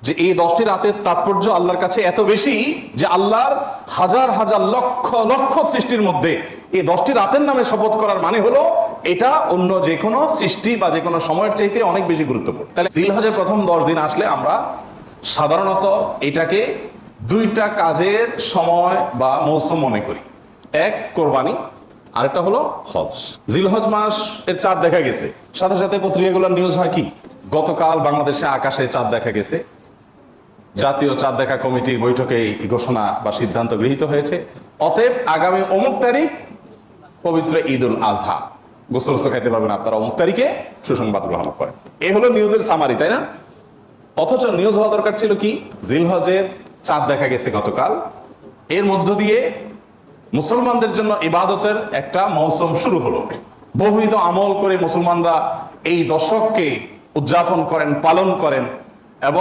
যে এই 10টি রাতের তাৎপর্য আল্লাহর কাছে এত বেশি যে আল্লাহর হাজার হাজার লক্ষ লক্ষ সৃষ্টির মধ্যে এই 10টি রাতের নামে শপথ করার মানে হলো এটা অন্য যে কোনো সৃষ্টি বা যে কোনো সময়ের চাইতে অনেক বেশি গুরুত্বপূর্ণ। তাহলে জিলহজের প্রথম 10 দিন আসলে আমরা সাধারণত এটাকে দুইটা কাজের সময় বা মৌসুম মনে করি। এক, কোরবানি, আরেকটা হলো হজ। জিলহজ মাস এর চাঁদ দেখা গেছে, সাথে সাথে পত্রিকাগুলোর নিউজ হয় কি, গতকাল বাংলাদেশে আকাশে চাঁদ দেখা গেছে, জাতীয় চাঁদ দেখা কমিটির বৈঠকে এই ঘোষণা বা সিদ্ধান্ত গৃহীত হয়েছে, অতএব আগামী অমুক তারিখ পবিত্র ঈদুল আজহা, গোসল খাইতে পারবেন আপনারা অমুক তারিখে, সুসংবাদ গ্রহণ করেন। এ হলো নিউজের সামারি, তাই না? অথচ নিউজ হওয়া দরকার ছিল কি, জিলহজের চাঁদ দেখা গেছে গতকাল, এর মধ্য দিয়ে মুসলমানদের জন্য ইবাদতের একটা মৌসুম শুরু হলো। বহুবিধ আমল করে মুসলমানরা এই দশককে উদযাপন করেন, পালন করেন।